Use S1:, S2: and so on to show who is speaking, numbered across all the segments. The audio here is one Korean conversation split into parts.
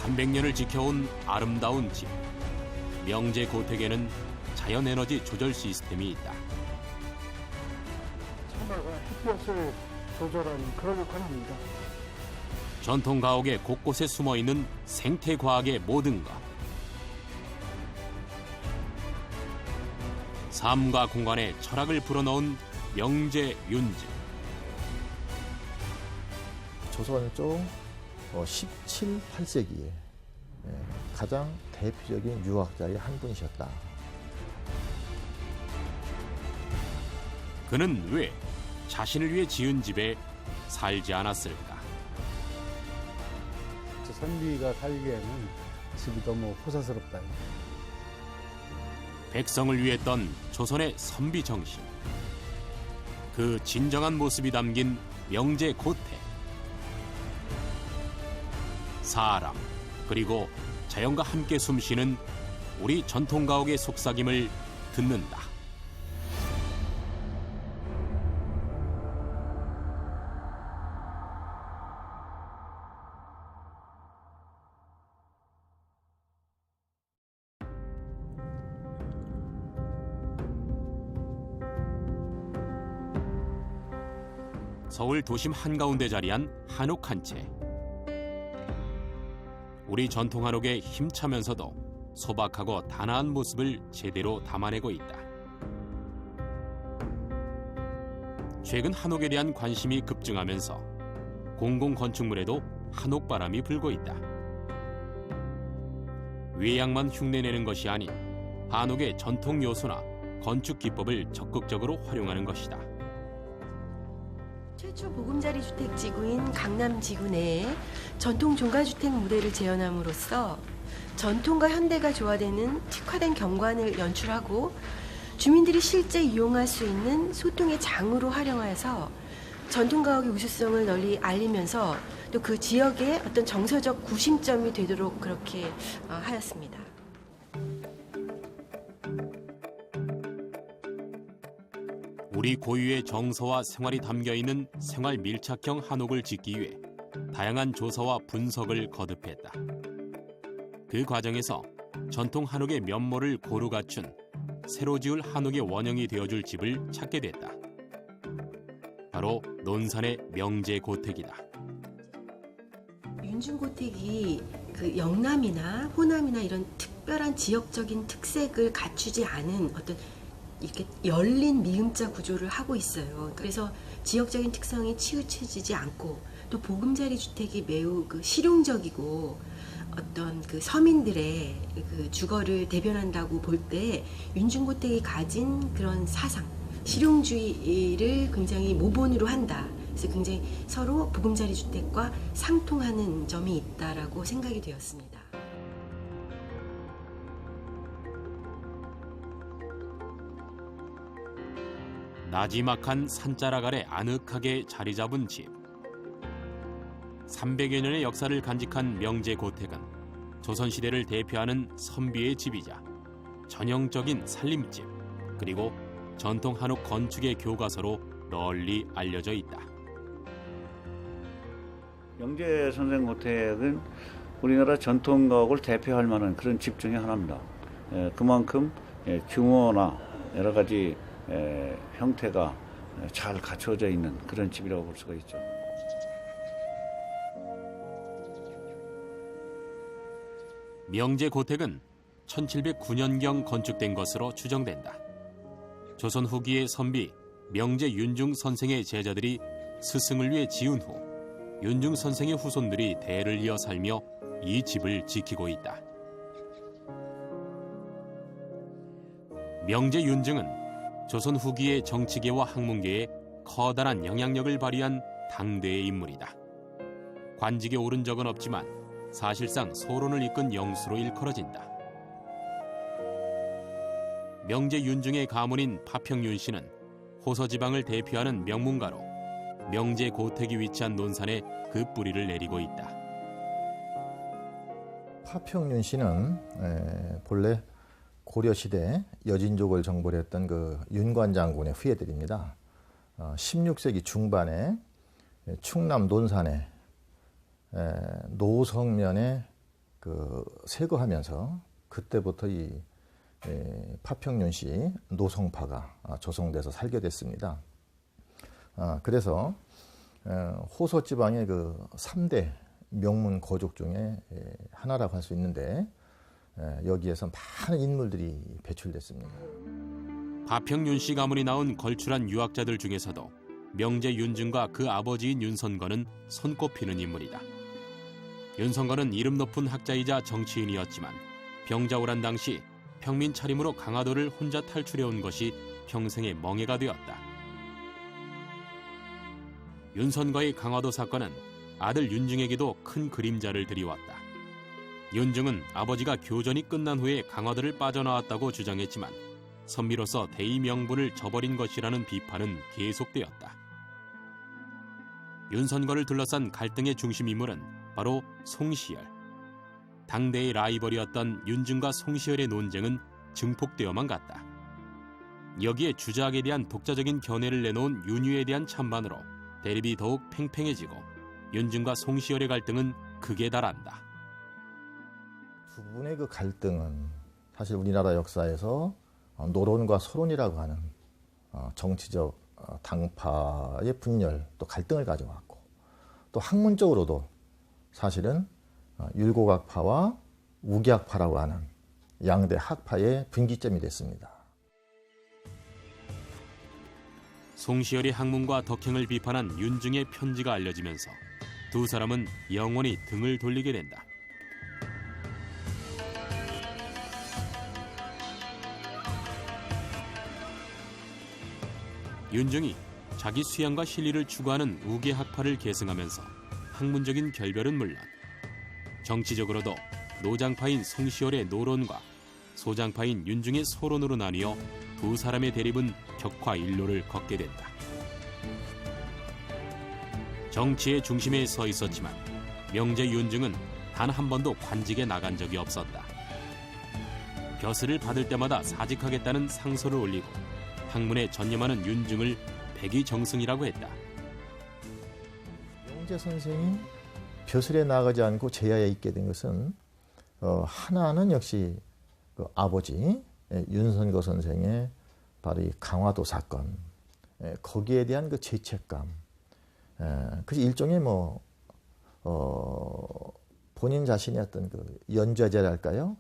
S1: 300년을 지켜온 아름다운 집. 명제 고택에는 자연에너지 조절 시스템이 있다.
S2: 천막과 햇볕을 조절하는 그런 역할을 합니다.
S1: 전통 가옥의 곳곳에 숨어있는 생태과학의 모든 것. 삶과 공간에 철학을 불어넣은 명제 윤증.
S3: 조선 쪽 17, 8세기에 가장 대표적인 유학자의 한 분이셨다.
S1: 그는 왜 자신을 위해 지은 집에 살지 않았을까?
S4: 선비가 살기에는 집이 너무 호사스럽다.
S1: 백성을 위했던 조선의 선비 정신. 그 진정한 모습이 담긴 명제 고택. 사람, 그리고 자연과 함께 숨쉬는 우리 전통 가옥의 속삭임을 듣는다. 서울 도심 한가운데 자리한 한옥 한 채. 우리 전통 한옥의 힘차면서도 소박하고 단아한 모습을 제대로 담아내고 있다. 최근 한옥에 대한 관심이 급증하면서 공공건축물에도 한옥바람이 불고 있다. 외양만 흉내내는 것이 아닌 한옥의 전통 요소나 건축 기법을 적극적으로 활용하는 것이다.
S5: 최초 보금자리 주택 지구인 강남 지구 내에 전통 종가주택 모델을 재현함으로써 전통과 현대가 조화되는 특화된 경관을 연출하고 주민들이 실제 이용할 수 있는 소통의 장으로 활용해서 전통가옥의 우수성을 널리 알리면서 또 그 지역의 어떤 정서적 구심점이 되도록 그렇게 하였습니다.
S1: 우리 고유의 정서와 생활이 담겨있는 생활 밀착형 한옥을 짓기 위해 다양한 조사와 분석을 거듭했다. 그 과정에서 전통 한옥의 면모를 고루 갖춘 새로 지을 한옥의 원형이 되어줄 집을 찾게 됐다. 바로 논산의 명제 고택이다.
S5: 윤중고택이 그 영남이나 호남이나 이런 특별한 지역적인 특색을 갖추지 않은 어떤 이렇게 열린 미음자 구조를 하고 있어요. 그래서 지역적인 특성이 치우쳐지지 않고 또 보금자리 주택이 매우 그 실용적이고 어떤 그 서민들의 그 주거를 대변한다고 볼 때 윤중고택이 가진 그런 사상, 실용주의를 굉장히 모본으로 한다. 그래서 굉장히 서로 보금자리 주택과 상통하는 점이 있다라고 생각이 되었습니다.
S1: 나지막한 산자락 아래 아늑하게 자리 잡은 집. 300여 년의 역사를 간직한 명제 고택은 조선시대를 대표하는 선비의 집이자 전형적인 살림집, 그리고 전통 한옥 건축의 교과서로 널리 알려져 있다.
S6: 명제 선생 고택은 우리나라 전통 가옥을 대표할 만한 그런 집 중에 하나입니다. 그만큼 규모나 여러 가지 형태가 잘 갖춰져 있는 그런 집이라고 볼 수가 있죠.
S1: 명제 고택은 1709년경 건축된 것으로 추정된다. 조선 후기의 선비 명제 윤중 선생의 제자들이 스승을 위해 지은 후 윤중 선생의 후손들이 대를 이어 살며 이 집을 지키고 있다. 명제 윤중은 조선 후기의 정치계와 학문계에 커다란 영향력을 발휘한 당대의 인물이다. 관직에 오른 적은 없지만 사실상 소론을 이끈 영수로 일컬어진다. 명제 윤중의 가문인 파평윤 씨는 호서지방을 대표하는 명문가로 명제 고택이 위치한 논산에 그 뿌리를 내리고 있다.
S3: 파평윤 씨는 본래 고려시대 여진족을 정벌 했던 그 윤관 장군의 후예들입니다. 16세기 중반에 충남 논산에 노성면에 그 세거하면서 그때부터 이 파평윤씨 노송파가 조성돼서 살게 됐습니다. 그래서 호서 지방의 그 3대 명문 고족 중에 하나라고 할 수 있는데 여기에서 많은 인물들이 배출됐습니다.
S1: 파평윤씨 가문이 낳은 걸출한 유학자들 중에서도 명제 윤증과 그 아버지인 윤선거는 손꼽히는 인물이다. 윤선거는 이름 높은 학자이자 정치인이었지만 병자호란 당시 평민 차림으로 강화도를 혼자 탈출해온 것이 평생의 멍해가 되었다. 윤선거의 강화도 사건은 아들 윤증에게도 큰 그림자를 드리웠다. 윤증은 아버지가 교전이 끝난 후에 강화도를 빠져나왔다고 주장했지만 선비로서 대의 명분을 저버린 것이라는 비판은 계속되었다. 윤선거를 둘러싼 갈등의 중심 인물은 바로 송시열. 당대의 라이벌이었던 윤증과 송시열의 논쟁은 증폭되어만 갔다. 여기에 주작에 대한 독자적인 견해를 내놓은 윤유에 대한 찬반으로 대립이 더욱 팽팽해지고 윤증과 송시열의 갈등은 극에 달한다.
S3: 두 분의 그 갈등은 사실 우리나라 역사에서 노론과 소론이라고 하는 정치적 당파의 분열 또 갈등을 가져왔고 또 학문적으로도 사실은 율곡학파와 우기학파라고 하는 양대 학파의 분기점이 됐습니다.
S1: 송시열의 학문과 덕행을 비판한 윤증의 편지가 알려지면서 두 사람은 영원히 등을 돌리게 된다. 윤증이 자기 수양과 실리를 추구하는 우계학파를 계승하면서 학문적인 결별은 물론 정치적으로도 노장파인 송시열의 노론과 소장파인 윤증의 소론으로 나뉘어 두 사람의 대립은 격화일로를 걷게 된다. 정치의 중심에 서 있었지만 명제 윤증은 단 한 번도 관직에 나간 적이 없었다. 벼슬을 받을 때마다 사직하겠다는 상소를 올리고 학문에 전념하는 윤증을 백의정승이라고 했다.
S3: 명제 선생이 벼슬에 나가지 않고 제야에 있게 된 것은 하나는 역시 그 아버지 윤선거 선생의 바로 이 강화도 사건, 거기에 대한 그 죄책감, 그 일종의 본인 자신의 어떤 그 연좌제랄까요?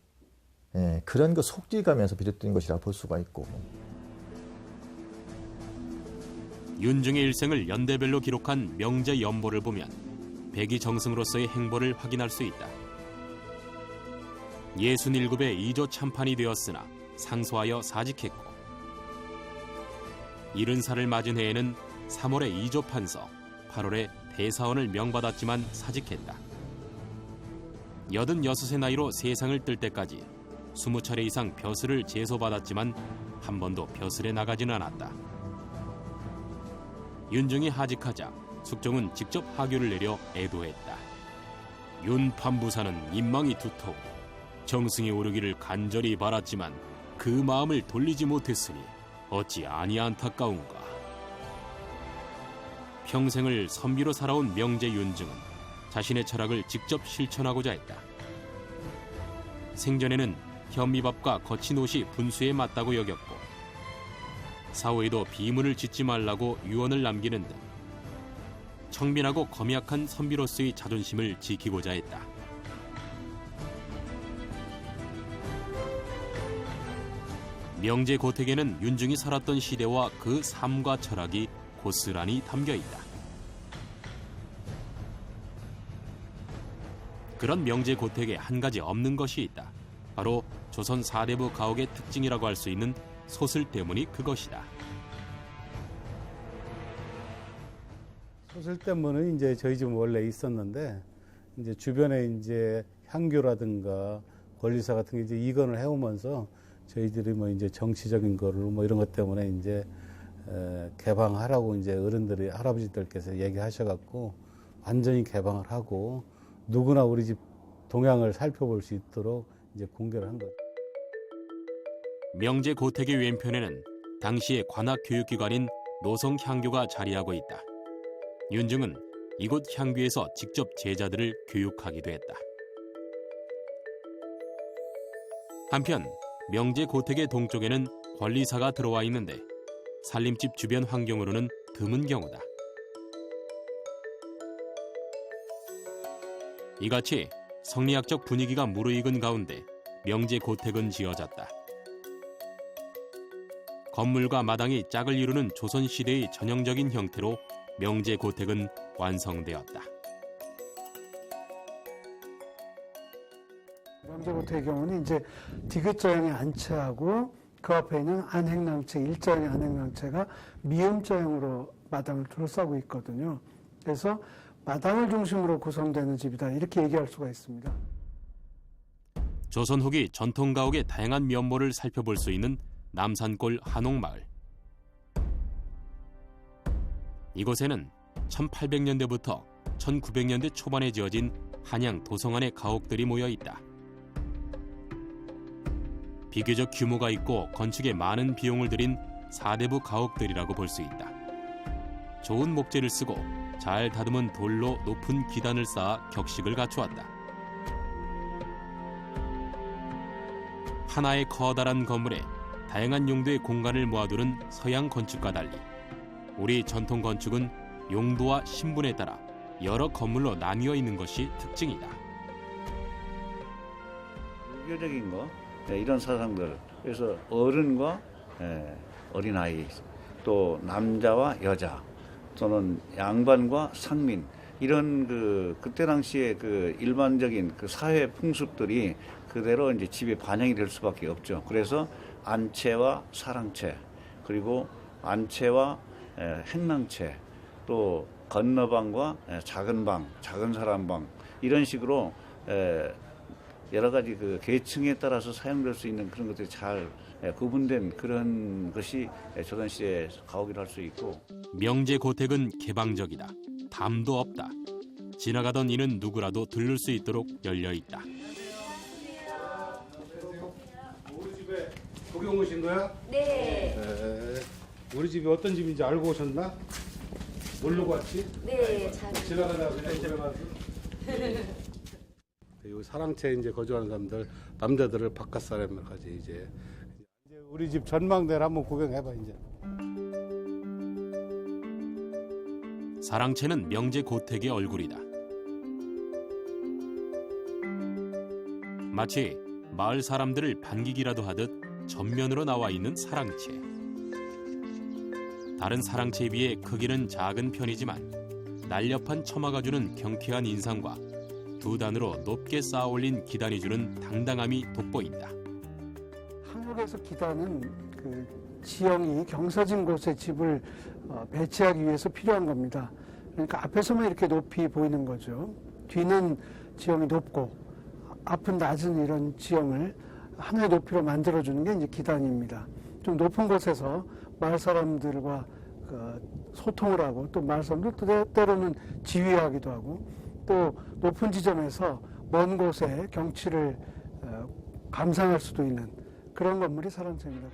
S3: 그런 그 속죄감에서 비롯된 것이라 볼 수가 있고.
S1: 윤증의 일생을 연대별로 기록한 명제 연보를 보면 백의정승으로서의 행보를 확인할 수 있다. 67의 2조 참판이 되었으나 상소하여 사직했고 70살을 맞은 해에는 3월에 2조 판서, 8월에 대사원을 명받았지만 사직했다. 86의 나이로 세상을 뜰 때까지 20차례 이상 벼슬을 제소받았지만 한 번도 벼슬에 나가지는 않았다. 윤증이 하직하자 숙종은 직접 하교를 내려 애도했다. 윤판부사는 인망이 두터워 정승에 오르기를 간절히 바랐지만 그 마음을 돌리지 못했으니 어찌 아니 안타까운가. 평생을 선비로 살아온 명제 윤증은 자신의 철학을 직접 실천하고자 했다. 생전에는 현미밥과 거친 옷이 분수에 맞다고 여겼고 사후에도 비문을 짓지 말라고 유언을 남기는 등 청빈하고 검약한 선비로서의 자존심을 지키고자 했다. 명제 고택에는 윤증이 살았던 시대와 그 삶과 철학이 고스란히 담겨 있다. 그런 명제 고택에 한 가지 없는 것이 있다. 바로 조선 4대부 가옥의 특징이라고 할 수 있는 소슬 때문이 그것이다.
S4: 소슬 때문은 이제 저희 집 원래 있었는데 이제 주변에 이제 향교라든가 권리사 같은 게 이제 이권을 해오면서 저희들이 뭐 이제 정치적인 거를 뭐 이런 것 때문에 이제 개방하라고 이제 어른들이 할아버지들께서 얘기하셔갖고 완전히 개방을 하고 누구나 우리 집 동향을 살펴볼 수 있도록 이제 공개를 한 거죠.
S1: 명제 고택의 왼편에는 당시의 관악 교육기관인 노성향교가 자리하고 있다. 윤증은 이곳 향교에서 직접 제자들을 교육하기도 했다. 한편 명제 고택의 동쪽에는 권리사가 들어와 있는데 살림집 주변 환경으로는 드문 경우다. 이같이 성리학적 분위기가 무르익은 가운데 명제 고택은 지어졌다. 건물과 마당이 짝을 이루는 조선시대의 전형적인 형태로 명제 고택은 완성되었다.
S2: 명제고택의 경우는 이제 디귿자형의 안채하고 그 앞에 있는 안행랑채, 일자형의 안행랑채가 미음자형으로 마당을 둘러싸고 있거든요. 그래서 마당을 중심으로 구성되는 집이다, 이렇게 얘기할 수가 있습니다.
S1: 조선 후기 전통 가옥의 다양한 면모를 살펴볼 수 있는 남산골 한옥마을. 이곳에는 1800년대부터 1900년대 초반에 지어진 한양 도성안의 가옥들이 모여 있다. 비교적 규모가 있고 건축에 많은 비용을 들인 사대부 가옥들이라고 볼 수 있다. 좋은 목재를 쓰고 잘 다듬은 돌로 높은 기단을 쌓아 격식을 갖추었다. 하나의 커다란 건물에 다양한 용도의 공간을 모아두는 서양 건축과 달리 우리 전통 건축은 용도와 신분에 따라 여러 건물로 나뉘어 있는 것이 특징이다.
S6: 유교적인 거, 이런 사상들, 그래서 어른과 어린아이, 또 남자와 여자, 또는 양반과 상민, 이런 그때 당시에 그 일반적인 그 사회 풍습들이 그대로 이제 집에 반영이 될 수밖에 없죠. 그래서 안채와 사랑채, 그리고 안채와 행랑채, 또 건너방과 작은 방, 작은 사람방, 이런 식으로 여러 가지 그 계층에 따라서 사용될 수 있는 그런 것들이 잘 구분된 그런 것이 조선시대 가옥이라 할 수 있고.
S1: 명제 고택은 개방적이다. 담도 없다. 지나가던 이는 누구라도 들를 수 있도록 열려 있다.
S4: 우리 집에 구경 오신 거야?
S7: 네.
S4: 우리 집이 어떤 집인지 알고 오셨나? 모르고 왔지?
S7: 네, 잘.
S4: 지나가다가 그냥 집에 가서. 이 사랑채에 이제 거주하는 사람들, 남자들을 바깥 사람들까지 이제 우리 집 전망대를 한번 구경해봐 이제.
S1: 사랑채는 명제 고택의 얼굴이다. 마치 마을 사람들을 반기기라도 하듯 전면으로 나와 있는 사랑채. 다른 사랑채에 비해 크기는 작은 편이지만 날렵한 처마가 주는 경쾌한 인상과 두 단으로 높게 쌓아 올린 기단이 주는 당당함이 돋보인다.
S2: 한국에서 기단은 그 지형이 경사진 곳에 집을 배치하기 위해서 필요한 겁니다. 그러니까 앞에서만 이렇게 높이 보이는 거죠. 뒤는 지형이 높고 앞은 낮은 이런 지형을 하나의 높이로 만들어주는 게 이제 기단입니다. 좀 높은 곳에서 마을 사람들과 소통을 하고, 또 마을 사람들 때로는 지휘하기도 하고, 또 높은 지점에서 먼 곳의 경치를 감상할 수도 있는 그런 건물이 사랑채입니다.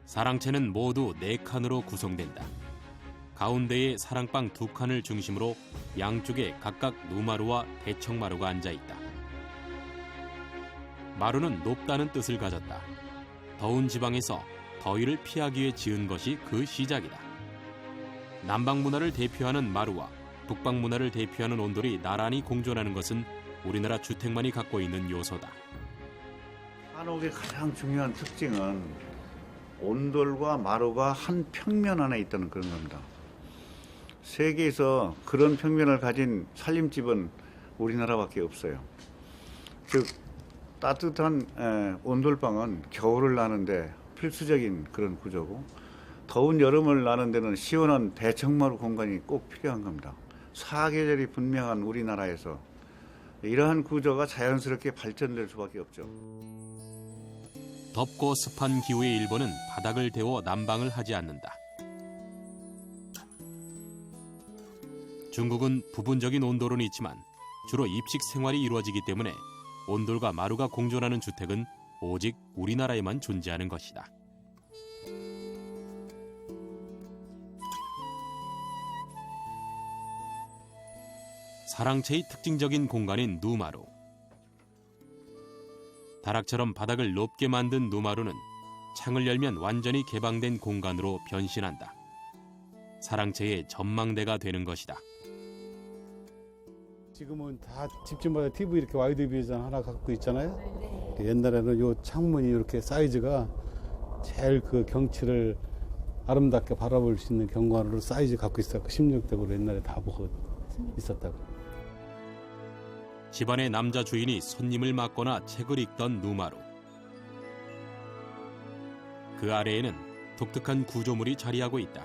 S1: 사랑채는 모두 4칸으로 구성된다. 가운데에 사랑방 2칸을 중심으로 양쪽에 각각 누마루와 대청마루가 앉아있다. 마루는 높다는 뜻을 가졌다. 더운 지방에서 더위를 피하기 위해 지은 것이 그 시작이다. 남방 문화를 대표하는 마루와 북방 문화를 대표하는 온돌이 나란히 공존하는 것은 우리나라 주택만이 갖고 있는 요소다.
S6: 한옥의 가장 중요한 특징은 온돌과 마루가 한 평면 안에 있다는 그런 겁니다. 세계에서 그런 평면을 가진 살림집은 우리나라밖에 없어요. 즉 따뜻한 온돌방은 겨울을 나는데 필수적인 그런 구조고, 더운 여름을 나는 데는 시원한 대청마루 공간이 꼭 필요한 겁니다. 사계절이 분명한 우리나라에서 이러한 구조가 자연스럽게 발전될 수밖에 없죠.
S1: 덥고 습한 기후의 일본은 바닥을 데워 난방을 하지 않는다. 중국은 부분적인 온돌은 있지만 주로 입식 생활이 이루어지기 때문에 온돌과 마루가 공존하는 주택은 오직 우리나라에만 존재하는 것이다. 사랑채의 특징적인 공간인 누마루. 다락처럼 바닥을 높게 만든 누마루는 창을 열면 완전히 개방된 공간으로 변신한다. 사랑채의 전망대가 되는 것이다.
S4: 지금은 다 집집마다 TV 이렇게 와이드 비전 하나 갖고 있잖아요. 옛날에는 요 창문이 이렇게 사이즈가 제일 그 경치를 아름답게 바라볼 수 있는 경관으로 사이즈 갖고 있었고 16대고로 옛날에 다 보고 있었다고.
S1: 집안의 남자 주인이 손님을 맞거나 책을 읽던 누마루. 그 아래에는 독특한 구조물이 자리하고 있다.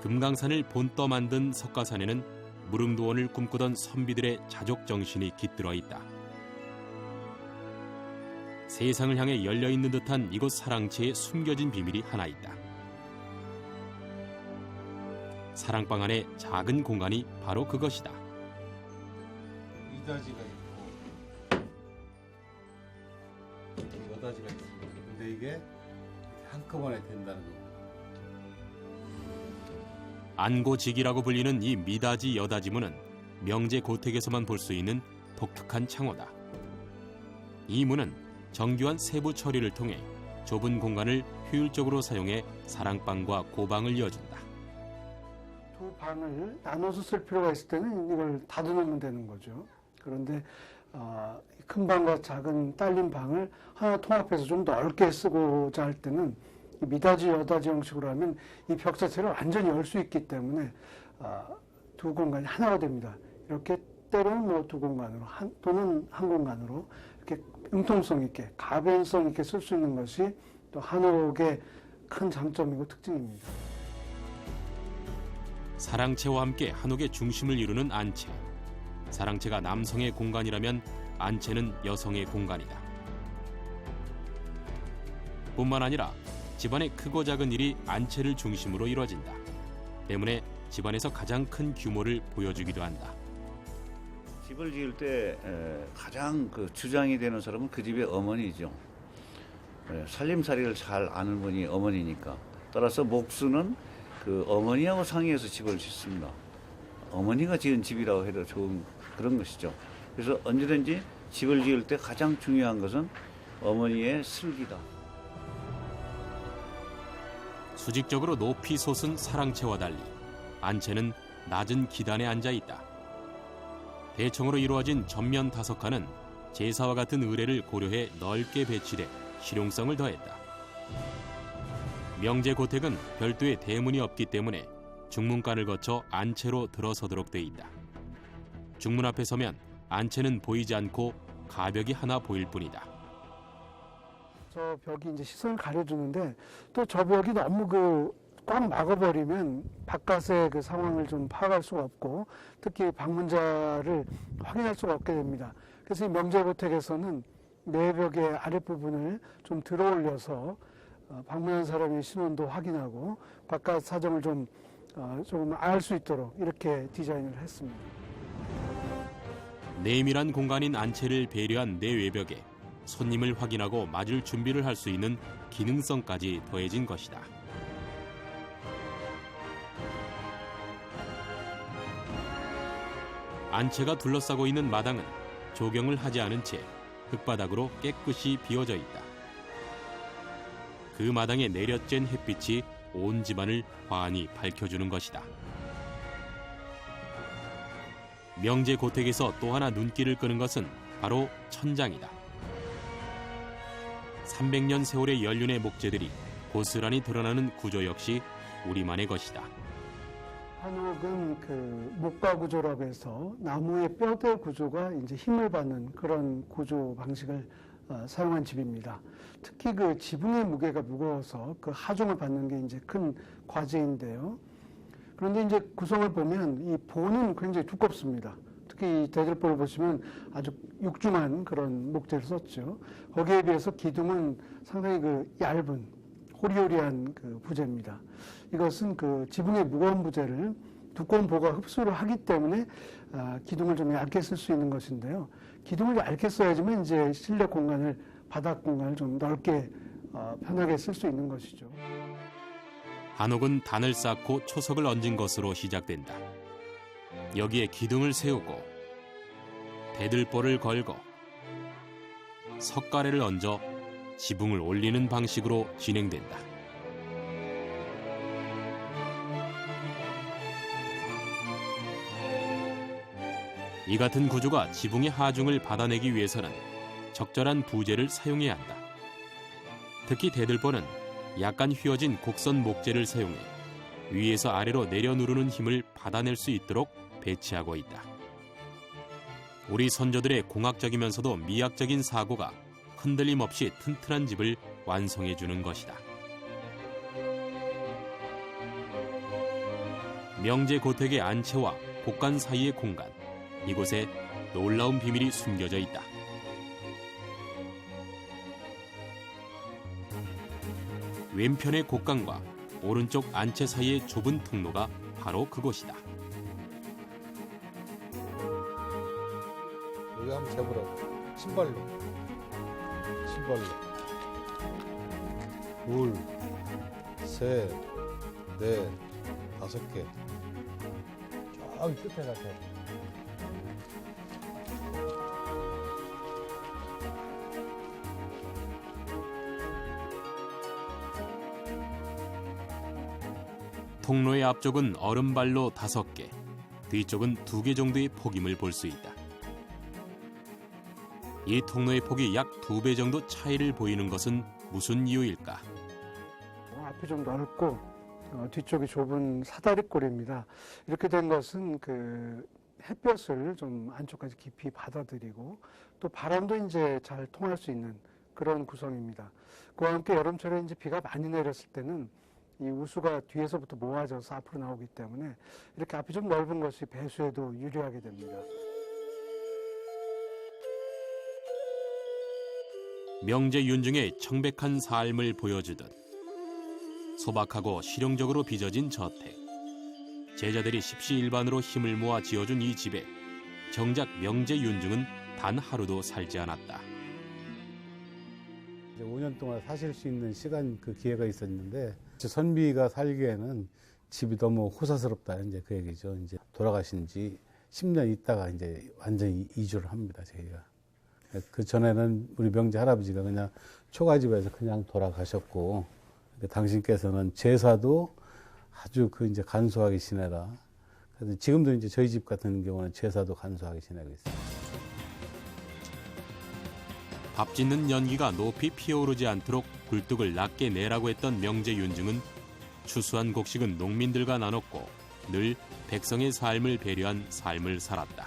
S1: 금강산을 본떠 만든 석가산에는 무릉도원을 꿈꾸던 선비들의 자족 정신이 깃들어 있다. 세상을 향해 열려있는 듯한 이곳 사랑채에 숨겨진 비밀이 하나 있다. 사랑방 안의 작은 공간이 바로 그것이다.
S4: 이다지가 있고 여다지가 있습니다. 근데 이게 한꺼번에 된다는 거.
S1: 안고직이라고 불리는 이 미다지 여다지문은 명제 고택에서만 볼 수 있는 독특한 창호다. 이 문은 정교한 세부 처리를 통해 좁은 공간을 효율적으로 사용해 사랑방과 고방을 이어준다.
S2: 두 방을 나눠서 쓸 필요가 있을 때는 이걸 닫아놓으면 되는 거죠. 그런데 큰 방과 작은 딸린 방을 하나 통합해서 좀 넓게 쓰고자 할 때는 이 미다지 여다지 형식으로 하면 이 벽 자체를 완전히 열 수 있기 때문에 두 공간이 하나가 됩니다. 이렇게 때로는 뭐 두 공간으로 또는 한 공간으로 이렇게 융통성 있게 가변성 있게 쓸 수 있는 것이 또 한옥의 큰 장점이고 특징입니다.
S1: 사랑채와 함께 한옥의 중심을 이루는 안채. 사랑채가 남성의 공간이라면 안채는 여성의 공간이다. 뿐만 아니라 집안의 크고 작은 일이 안채를 중심으로 이루어진다. 때문에 집안에서 가장 큰 규모를 보여주기도 한다.
S6: 집을 지을 때 가장 그 주장이 되는 사람은 그 집의 어머니죠. 살림살이를 잘 아는 분이 어머니니까. 따라서 목수는 그 어머니하고 상의해서 집을 짓습니다. 어머니가 지은 집이라고 해도 좋은 그런 것이죠. 그래서 언제든지 집을 지을 때 가장 중요한 것은 어머니의 슬기다.
S1: 수직적으로 높이 솟은 사랑채와 달리 안채는 낮은 기단에 앉아 있다. 대청으로 이루어진 전면 5칸은 제사와 같은 의례를 고려해 넓게 배치돼 실용성을 더했다. 명제 고택은 별도의 대문이 없기 때문에 중문간을 거쳐 안채로 들어서도록 돼 있다. 중문 앞에 서면 안채는 보이지 않고 가벽이 하나 보일 뿐이다.
S2: 저 벽이 이제 시선을 가려주는데 또 저 벽이 너무 꽉 막아버리면 바깥의 그 상황을 좀 파악할 수가 없고 특히 방문자를 확인할 수가 없게 됩니다. 그래서 이 명제고택에서는 내벽의 아랫부분을 좀 들어 올려서 방문한 사람의 신원도 확인하고 바깥 사정을 좀 알 수 있도록 이렇게 디자인을 했습니다.
S1: 내밀한 공간인 안채를 배려한 내외벽에 손님을 확인하고 맞을 준비를 할 수 있는 기능성까지 더해진 것이다. 안채가 둘러싸고 있는 마당은 조경을 하지 않은 채 흙바닥으로 깨끗이 비워져 있다. 그 마당에 내려쬐 햇빛이 온 집안을 환히 밝혀주는 것이다. 명제 고택에서 또 하나 눈길을 끄는 것은 바로 천장이다. 300년 세월의 연륜의 목재들이 고스란히 드러나는 구조 역시 우리만의 것이다.
S2: 한옥은 그 목가 구조라고 해서 나무의 뼈대 구조가 이제 힘을 받는 그런 구조 방식을 사용한 집입니다. 특히 그 지붕의 무게가 무거워서 그 하중을 받는 게 이제 큰 과제인데요. 그런데 이제 구성을 보면 이 보는 굉장히 두껍습니다. 특히 이 대들보를 보시면 아주 육중한 그런 목재를 썼죠. 거기에 비해서 기둥은 상당히 그 얇은 호리호리한 그 부재입니다. 이것은 그 지붕의 무거운 부재를 두꺼운 보가 흡수를 하기 때문에 기둥을 좀 얇게 쓸 수 있는 것인데요. 기둥을 얇게 써야지만 이제 실내 공간을 바닥 공간을 좀 넓게 편하게 쓸 수 있는 것이죠.
S1: 한옥은 단을 쌓고 초석을 얹은 것으로 시작된다. 여기에 기둥을 세우고 대들보를 걸고 석가래를 얹어 지붕을 올리는 방식으로 진행된다. 이 같은 구조가 지붕의 하중을 받아내기 위해서는 적절한 부재를 사용해야 한다. 특히 대들보는 약간 휘어진 곡선 목재를 사용해 위에서 아래로 내려 누르는 힘을 받아낼 수 있도록 배치하고 있다. 우리 선조들의 공학적이면서도 미학적인 사고가 흔들림 없이 튼튼한 집을 완성해 주는 것이다. 명제 고택의 안채와 곡간 사이의 공간, 이곳에 놀라운 비밀이 숨겨져 있다. 왼편의 곡간과 오른쪽 안채 사이의 좁은 통로가 바로 그곳이다.
S4: 여기 한번 재보라고. 신발로. 둘, 셋, 넷, 5개. 저기 끝에 가서.
S1: 통로의 앞쪽은 얼음발로 5개, 뒤쪽은 2개 정도의 폭임을 볼 수 있다. 이 통로의 폭이 약 2배 정도 차이를 보이는 것은 무슨 이유일까?
S2: 앞이 좀 넓고 뒤쪽이 좁은 사다리꼴입니다. 이렇게 된 것은 그 햇볕을 좀 안쪽까지 깊이 받아들이고 또 바람도 이제 잘 통할 수 있는 그런 구성입니다. 그와 함께 여름철에 이제 비가 많이 내렸을 때는 이 우수가 뒤에서부터 모아져서 앞으로 나오기 때문에 이렇게 앞이 좀 넓은 것이 배수에도 유리하게 됩니다.
S1: 명제 윤중의 청백한 삶을 보여주듯 소박하고 실용적으로 빚어진 저택. 제자들이 십시일반으로 힘을 모아 지어준 이 집에 정작 명제 윤중은 단 하루도 살지 않았다.
S4: 이제 5년 동안 사실 수 있는 시간 그 기회가 있었는데 선비가 살기에는 집이 너무 호사스럽다 이제 그 얘기죠. 이제 돌아가신 지 10년 있다가 이제 완전히 이주를 합니다, 저희가. 그 전에는 우리 명제 할아버지가 그냥 초가집에서 그냥 돌아가셨고, 당신께서는 제사도 아주 그 이제 간소하게 지내라. 그래서 지금도 이제 저희 집 같은 경우는 제사도 간소하게 지내고 있어요.
S1: 밥 짓는 연기가 높이 피어오르지 않도록 굴뚝을 낮게 내라고 했던 명제 윤중은 추수한 곡식은 농민들과 나눴고 늘 백성의 삶을 배려한 삶을 살았다.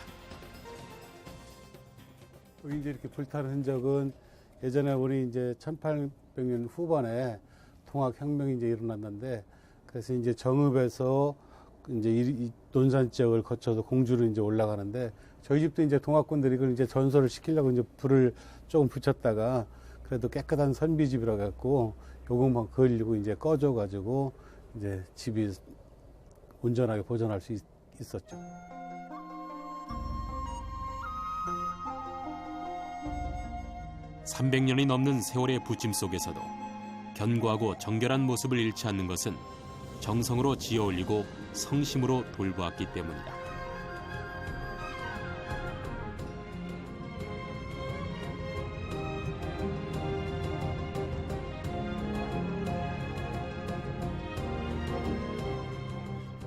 S4: 여기 이제 이렇게 불타는 흔적은 예전에 우리 이제 1800년 후반에 동학혁명이 이제 일어났는데, 그래서 이제 정읍에서 이제 이 논산 지역을 거쳐서 공주로 이제 올라가는데, 저희 집도 이제 동학군들이 그걸 이제 전설을 시키려고 이제 불을 조금 붙였다가 그래도 깨끗한 선비집이라 갖고 요것만 걸리고 이제 꺼져가지고 이제 집이 온전하게 보존할 수 있었죠.
S1: (300년이) 넘는 세월의 부침 속에서도 견고하고 정결한 모습을 잃지 않는 것은 정성으로 지어올리고 성심으로 돌보았기 때문이다.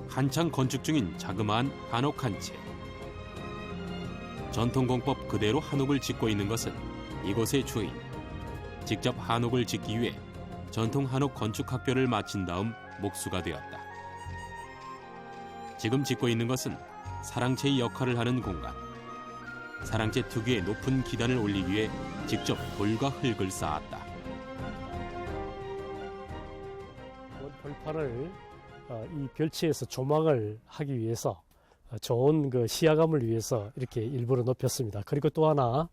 S1: 한창 건축 중인 자그마한 한옥 한 채. 전통공법 그대로 한옥을 짓고 있는 것은 이곳의 주인. 직접 한옥을 짓기 위해 전통 한옥 건축학교를 마친 다음 목수가 되었다. 지금 짓고 있는 것은 사랑채의 역할을 하는 공간. 사랑채 특유의 높은 기단을 올리기 위해 직접 돌과 흙을 쌓았다.
S7: 벌판을 이 별치에서 조망을 하기 위해서 좋은 그 시야감을 위해서 이렇게 일부러 높였습니다. 그리고 또 하나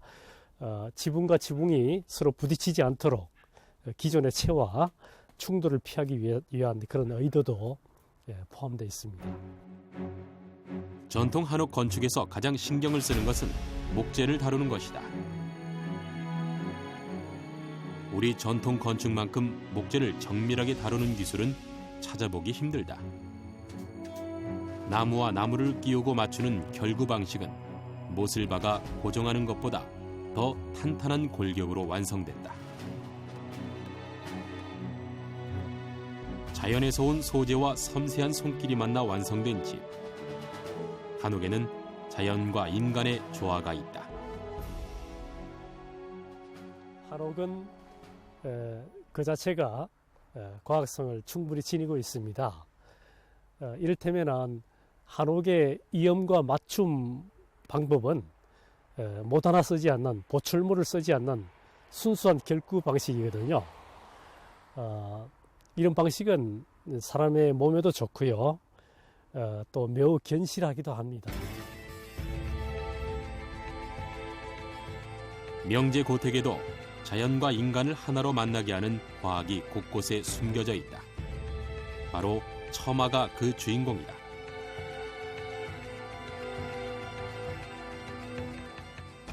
S7: 지붕과 지붕이 서로 부딪히지 않도록 기존의 채와 충돌을 피하기 위한 그런 의도도 포함되어 있습니다.
S1: 전통 한옥 건축에서 가장 신경을 쓰는 것은 목재를 다루는 것이다. 우리 전통 건축만큼 목재를 정밀하게 다루는 기술은 찾아보기 힘들다. 나무와 나무를 끼우고 맞추는 결구 방식은 못을 박아 고정하는 것보다 더 탄탄한 골격으로 완성된다. 자연에서 온 소재와 섬세한 손길이 만나 완성된 집. 한옥에는 자연과 인간의 조화가 있다.
S7: 한옥은 그 자체가 과학성을 충분히 지니고 있습니다. 이를테면 한옥의 이염과 맞춤 방법은 못 하나 쓰지 않는, 보철물을 쓰지 않는 순수한 결구 방식이거든요. 이런 방식은 사람의 몸에도 좋고요. 또 매우 견실하기도 합니다.
S1: 명제 고택에도 자연과 인간을 하나로 만나게 하는 과학이 곳곳에 숨겨져 있다. 바로 처마가 그 주인공이다.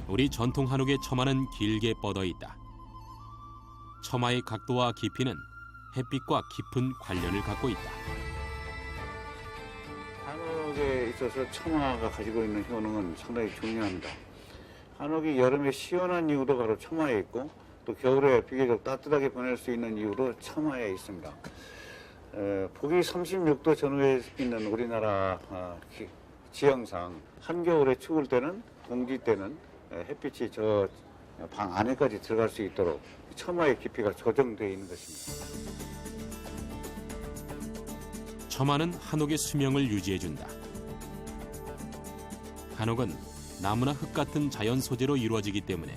S1: 우리 전통 한옥의 처마는 길게 뻗어 있다. 처마의 각도와 깊이는 햇빛과 깊은 관련을 갖고 있다.
S6: 한옥에 있어서 처마가 가지고 있는 효능은 상당히 중요합니다. 한옥이 여름에 시원한 이유도 바로 처마에 있고, 또 겨울에 비교적 따뜻하게 보낼 수 있는 이유로 처마에 있습니다. 북위 36도 전후에 있는 우리나라 지형상 한겨울에 추울 때는, 동지 때는 햇빛이 저 방 안에까지 들어갈 수 있도록 처마의 깊이가 조정되어 있는 것입니다.
S1: 처마는 한옥의 수명을 유지해준다. 한옥은 나무나 흙 같은 자연 소재로 이루어지기 때문에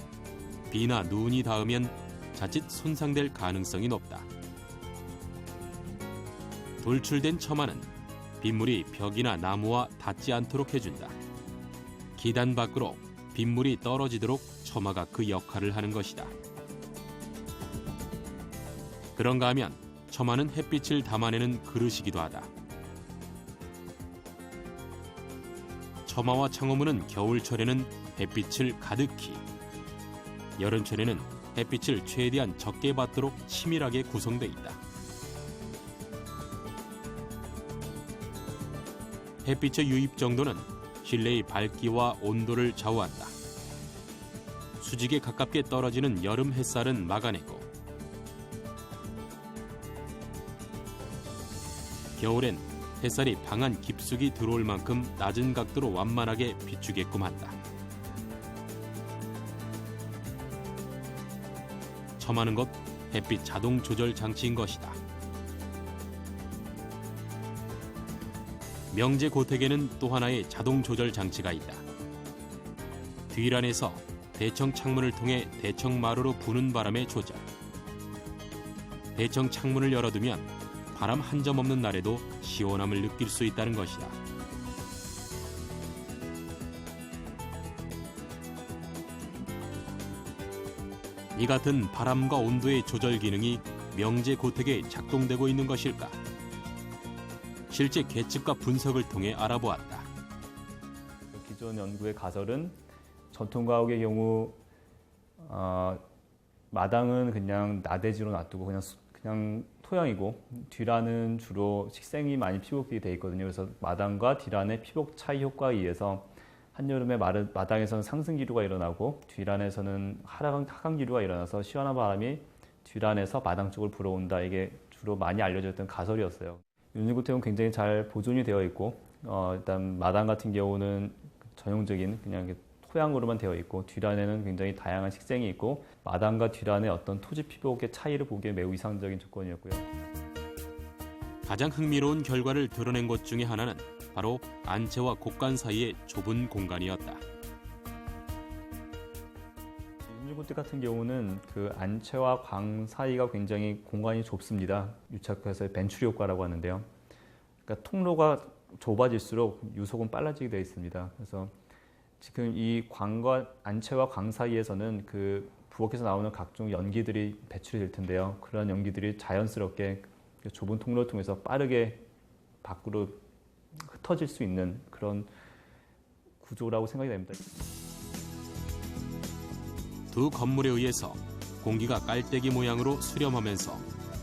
S1: 비나 눈이 닿으면 자칫 손상될 가능성이 높다. 돌출된 처마는 빗물이 벽이나 나무와 닿지 않도록 해준다. 기단 밖으로 빗물이 떨어지도록 처마가 그 역할을 하는 것이다. 그런가 하면 처마는 햇빛을 담아내는 그릇이기도 하다. 처마와 창호문은 겨울철에는 햇빛을 가득히, 여름철에는 햇빛을 최대한 적게 받도록 치밀하게 구성돼 있다. 햇빛의 유입 정도는 실내의 밝기와 온도를 좌우한다. 수직에 가깝게 떨어지는 여름 햇살은 막아내고, 겨울엔 햇살이 방 안 깊숙이 들어올 만큼 낮은 각도로 완만하게 비추게끔 한다. 처마는 곧 햇빛 자동 조절 장치인 것이다. 명제 고택에는 또 하나의 자동 조절 장치가 있다. 뒤란에서 대청 창문을 통해 대청 마루로 부는 바람의 조절. 대청 창문을 열어두면 바람 한 점 없는 날에도 시원함을 느낄 수 있다는 것이다. 이 같은 바람과 온도의 조절 기능이 명제 고택에 작동되고 있는 것일까? 실제 계측과 분석을 통해 알아보았다.
S8: 기존 연구의 가설은 전통가옥의 경우 마당은 그냥 나대지로 놔두고 그냥 토양이고, 뒤란은 주로 식생이 많이 피복이 돼 있거든요. 그래서 마당과 뒤란의 피복 차이 효과에 의해서 한여름에 마당에서는 상승 기류가 일어나고 뒤란에서는 하강 기류가 일어나서 시원한 바람이 뒤란에서 마당 쪽을 불어온다. 이게 주로 많이 알려졌던 가설이었어요. 윤리고택은 굉장히 잘 보존이 되어 있고, 일단 마당 같은 경우는 전형적인 그냥 토양으로만 되어 있고, 뒤란에는 굉장히 다양한 식생이 있고, 마당과 뒤란의 어떤 토지 피복의 차이를 보기에 매우 이상적인 조건이었고요.
S1: 가장 흥미로운 결과를 드러낸 것 중에 하나는 바로 안채와 곡간 사이의 좁은 공간이었다.
S8: 윤리고택 같은 경우는 그 안채와 광 사이가 굉장히 공간이 좁습니다. 유착해서 벤추리 효과라고 하는데요. 그러니까 통로가 좁아질수록 유속은 빨라지게 되어 있습니다. 그래서 지금 이 안채와 광 사이에서는 그 부엌에서 나오는 각종 연기들이 배출이 될 텐데요. 그런 연기들이 자연스럽게 좁은 통로를 통해서 빠르게 밖으로 흩어질 수 있는 그런 구조라고 생각이 됩니다.
S1: 두 건물에 의해서 공기가 깔때기 모양으로 수렴하면서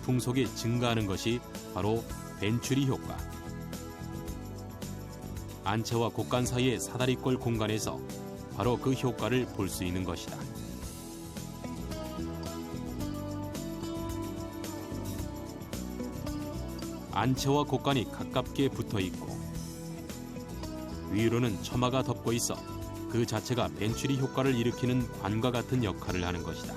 S1: 풍속이 증가하는 것이 바로 벤추리 효과. 안채와 곡간 사이의 사다리꼴 공간에서 바로 그 효과를 볼 수 있는 것이다. 안채와 곡간이 가깝게 붙어 있고 위로는 처마가 덮고 있어 그 자체가 벤츄리 효과를 일으키는 관과 같은 역할을 하는 것이다.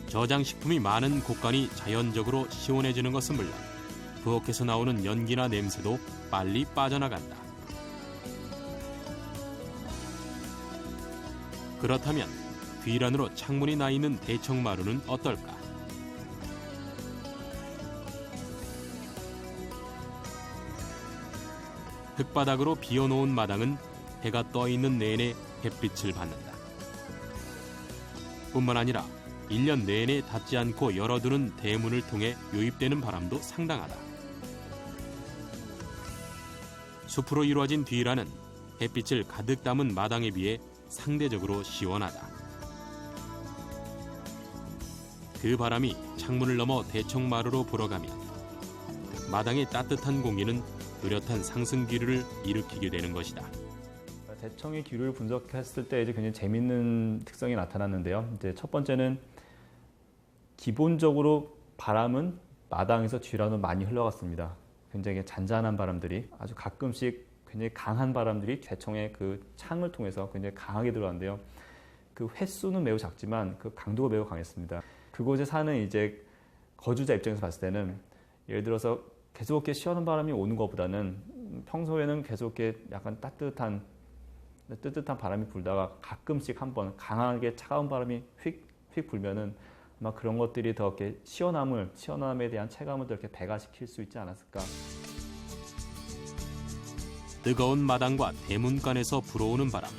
S1: 저장식품이 많은 곡간이 자연적으로 시원해지는 것은 물론 부엌에서 나오는 연기나 냄새도 빨리 빠져나간다. 그렇다면 뒤란으로 창문이 나 있는 대청마루는 어떨까? 흙바닥으로 비워놓은 마당은 해가 떠 있는 내내 햇빛을 받는다. 뿐만 아니라 1년 내내 닫지 않고 열어두는 대문을 통해 유입되는 바람도 상당하다. 숲으로 이루어진 뒤란은 햇빛을 가득 담은 마당에 비해 상대적으로 시원하다. 그 바람이 창문을 넘어 대청마루로 불어가면 마당의 따뜻한 공기는 뚜렷한 상승 기류를 일으키게 되는 것이다.
S8: 대청의 기류를 분석했을 때 이제 굉장히 재밌는 특성이 나타났는데요. 이제 첫 번째는 기본적으로 바람은 마당에서 뒤란으로 많이 흘러갔습니다. 굉장히 잔잔한 바람들이 아주 가끔씩 굉장히 강한 바람들이 대청의 그 창을 통해서 굉장히 강하게 들어왔는데요. 그 횟수는 매우 작지만 그 강도가 매우 강했습니다. 그곳에 사는 이제 거주자 입장에서 봤을 때는 예를 들어서 계속 이렇게 시원한 바람이 오는 것보다는 평소에는 계속 이렇게 약간 따뜻한 바람이 불다가 가끔씩 한번 강하게 차가운 바람이 휙 불면은 아마 그런 것들이 더 이렇게 시원함에 대한 체감을 더 이렇게 배가시킬 수 있지 않았을까.
S1: 뜨거운 마당과 대문간에서 불어오는 바람,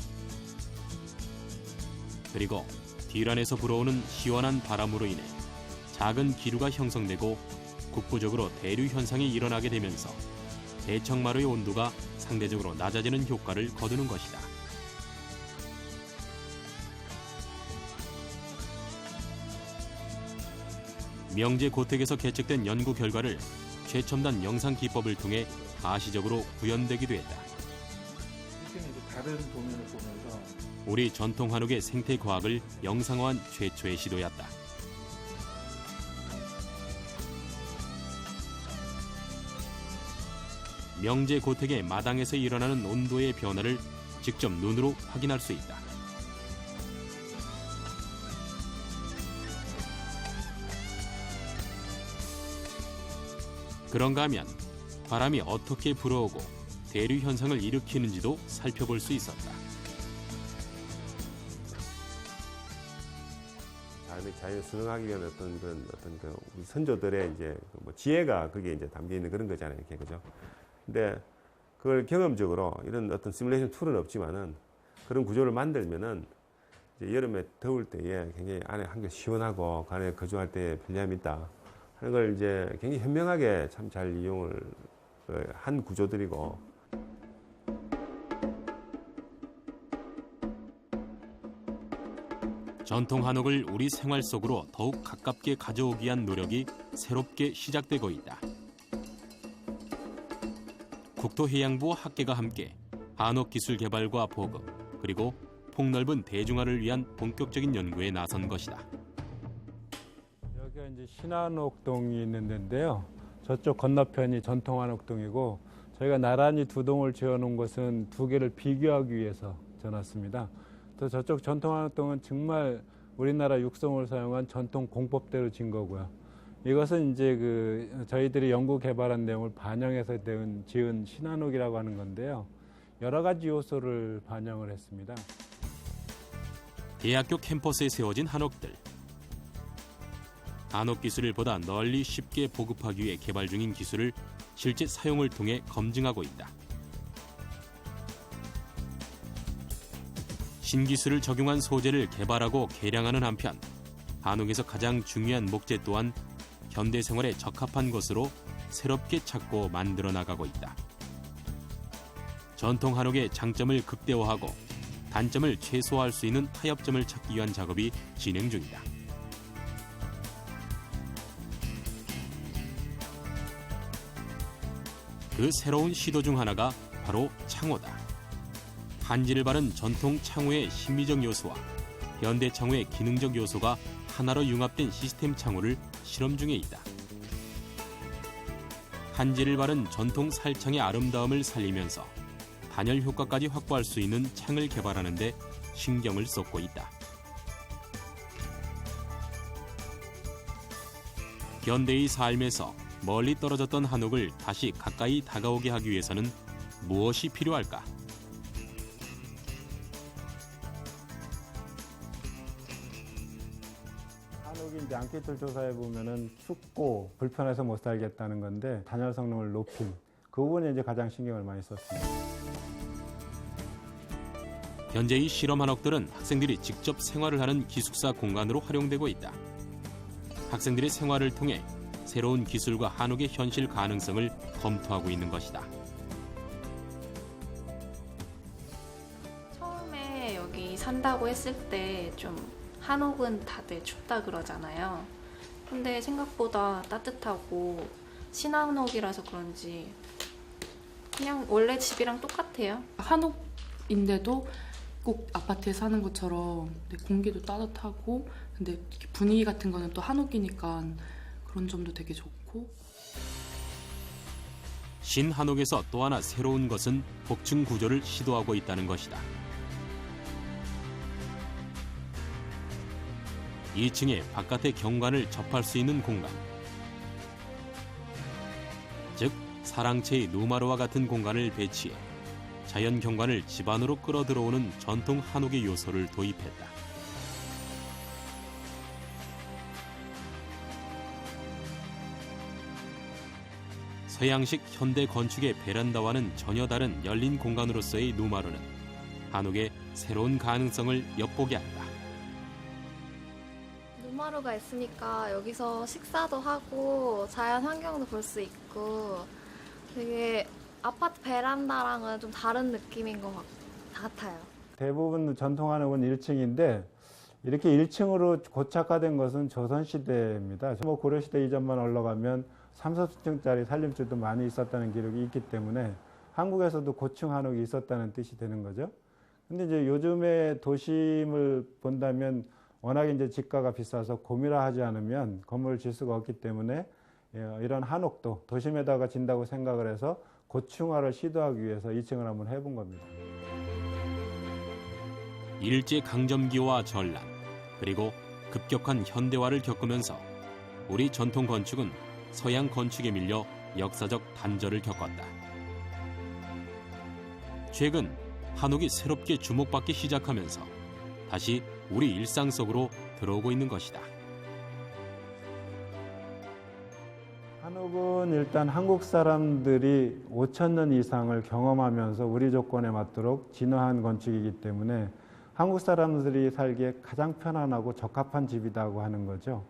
S1: 그리고 뒤란에서 불어오는 시원한 바람으로 인해 작은 기류가 형성되고 국부적으로 대류 현상이 일어나게 되면서 대청마루의 온도가 상대적으로 낮아지는 효과를 거두는 것이다. 명제 고택에서 개측된 연구 결과를 최첨단 영상 기법을 통해 가시적으로 구현되기도 했다.
S9: 다른 도면을 보면서
S1: 우리 전통 한옥의 생태 과학을 영상화한 최초의 시도였다. 명제 고택의 마당에서 일어나는 온도의 변화를 직접 눈으로 확인할 수 있다. 그런가 하면 바람이 어떻게 불어오고 대류 현상을 일으키는지도 살펴볼 수 있었다.
S10: 자연을 순응하기 위한 어떤 우리 선조들의 이제 뭐 지혜가 거기에 이제 담겨 있는 그런 거잖아요, 이렇게 그죠? 근데 그걸 경험적으로 이런 어떤 시뮬레이션 툴은 없지만은 그런 구조를 만들면은 이제 여름에 더울 때에 굉장히 안에 한결 시원하고 그 안에 거주할 때 편리함이 있다 하는 걸 이제 굉장히 현명하게 참 잘 이용을 한 구조들이고.
S1: 전통 한옥을 우리 생활 속으로 더욱 가깝게 가져오기 위한 노력이 새롭게 시작되고 있다. 국토해양부와 학계가 함께 한옥 기술 개발과 보급, 그리고 폭넓은 대중화를 위한 본격적인 연구에 나선 것이다.
S11: 여기가 이제 신한옥동이 있는 데인데요. 저쪽 건너편이 전통한옥동이고 저희가 나란히 두 동을 지어놓은 것은 두 개를 비교하기 위해서 지어놨습니다. 또 저쪽 전통한옥동은 정말 우리나라 육성을 사용한 전통 공법대로 진 거고요. 이것은 이제 저희들이 연구 개발한 내용을 반영해서 지은 신한옥이라고 하는 건데요. 여러 가지 요소를 반영을 했습니다.
S1: 대학교 캠퍼스에 세워진 한옥들. 한옥 기술을 보다 널리 쉽게 보급하기 위해 개발 중인 기술을 실제 사용을 통해 검증하고 있다. 신기술을 적용한 소재를 개발하고 개량하는 한편 한옥에서 가장 중요한 목재 또한 현대 생활에 적합한 것으로 새롭게 찾고 만들어 나가고 있다. 전통 한옥의 장점을 극대화하고 단점을 최소화할 수 있는 타협점을 찾기 위한 작업이 진행 중이다. 그 새로운 시도 중 하나가 바로 창호다. 한지를 바른 전통 창호의 심미적 요소와 현대 창호의 기능적 요소가 하나로 융합된 시스템 창호를 실험 중에 있다. 한지를 바른 전통 살창의 아름다움을 살리면서 단열 효과까지 확보할 수 있는 창을 개발하는 데 신경을 쏟고 있다. 현대의 삶에서 멀리 떨어졌던 한옥을 다시 가까이 다가오게 하기 위해서는 무엇이 필요할까?
S11: 한옥이 이제 안기틀 조사해 보면은 춥고 불편해서 못 살겠다는 건데 단열 성능을 높인 그 부분에 이제 가장 신경을 많이 썼습니다.
S1: 현재 이 실험 한옥들은 학생들이 직접 생활을 하는 기숙사 공간으로 활용되고 있다. 학생들의 생활을 통해 새로운 기술과 한옥의 현실 가능성을 검토하고 있는 것이다.
S12: 처음에 여기 산다고 했을 때 좀 한옥은 다들 춥다 그러잖아요. 근데 생각보다 따뜻하고 신한옥이라서 그런지 그냥 원래 집이랑 똑같아요.
S13: 한옥인데도 꼭 아파트에 사는 것처럼 공기도 따뜻하고 근데 분위기 같은 거는 또 한옥이니까 그런 점도 되게 좋고.
S1: 신한옥에서 또 하나 새로운 것은 복층 구조를 시도하고 있다는 것이다. 2층에 바깥의 경관을 접할 수 있는 공간, 즉 사랑채의 누마루와 같은 공간을 배치해 자연 경관을 집 안으로 끌어들어오는 전통 한옥의 요소를 도입했다. 서양식 현대 건축의 베란다와는 전혀 다른 열린 공간으로서의 누마루는 한옥의 새로운 가능성을 엿보게 한다.
S14: 누마루가 있으니까 여기서 식사도 하고 자연 환경도 볼 수 있고 되게 아파트 베란다랑은 좀 다른 느낌인 것 같아요.
S11: 대부분 전통 한옥은 1층인데 이렇게 1층으로 고착화된 것은 조선시대입니다. 뭐 고려시대 이전만 올라가면 3, 4층짜리 살림집도 많이 있었다는 기록이 있기 때문에 한국에서도 고층 한옥이 있었다는 뜻이 되는 거죠. 근데 이제 요즘에 도심을 본다면 워낙에 이제 집가가 비싸서 고밀화하지 않으면 건물을 질 수가 없기 때문에 이런 한옥도 도심에다가 진다고 생각을 해서 고층화를 시도하기 위해서 2층을 한번 해본 겁니다.
S1: 일제강점기와 전란, 그리고 급격한 현대화를 겪으면서 우리 전통 건축은 서양 건축에 밀려 역사적 단절을 겪었다. 최근 한옥이 새롭게 주목받기 시작하면서 다시 우리 일상 속으로 들어오고 있는 것이다.
S11: 한옥은 일단 한국 사람들이 5,000년 이상을 경험하면서 우리 조건에 맞도록 진화한 건축이기 때문에 한국 사람들이 살기에 가장 편안하고 적합한 집이라고 하는 거죠.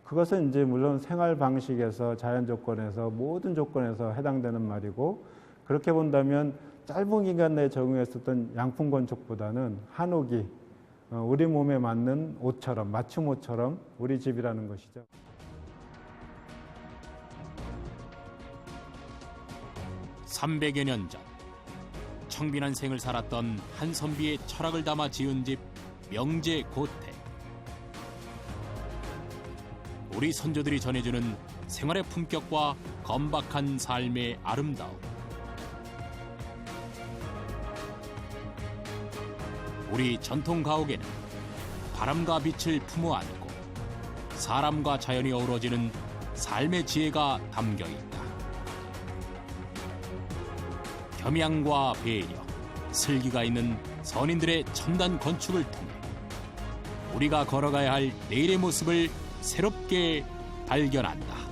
S11: 그것은 이제 물론 생활 방식에서 자연 조건에서 모든 조건에서 해당되는 말이고, 그렇게 본다면 짧은 기간 내에 적용했었던 양품 건축보다는 한옥이 우리 몸에 맞는 옷처럼, 맞춤 옷처럼 우리 집이라는 것이죠.
S1: (300여 년) 전 청빈한 생을 살았던 한 선비의 철학을 담아 지은 집 명제고택. 우리 선조들이 전해주는 생활의 품격과 건박한 삶의 아름다움. 우리 전통 가옥에는 바람과 빛을 품어 안고 사람과 자연이 어우러지는 삶의 지혜가 담겨 있다. 겸양과 배려, 슬기가 있는 선인들의 첨단 건축을 통해 우리가 걸어가야 할 내일의 모습을 새롭게 발견한다.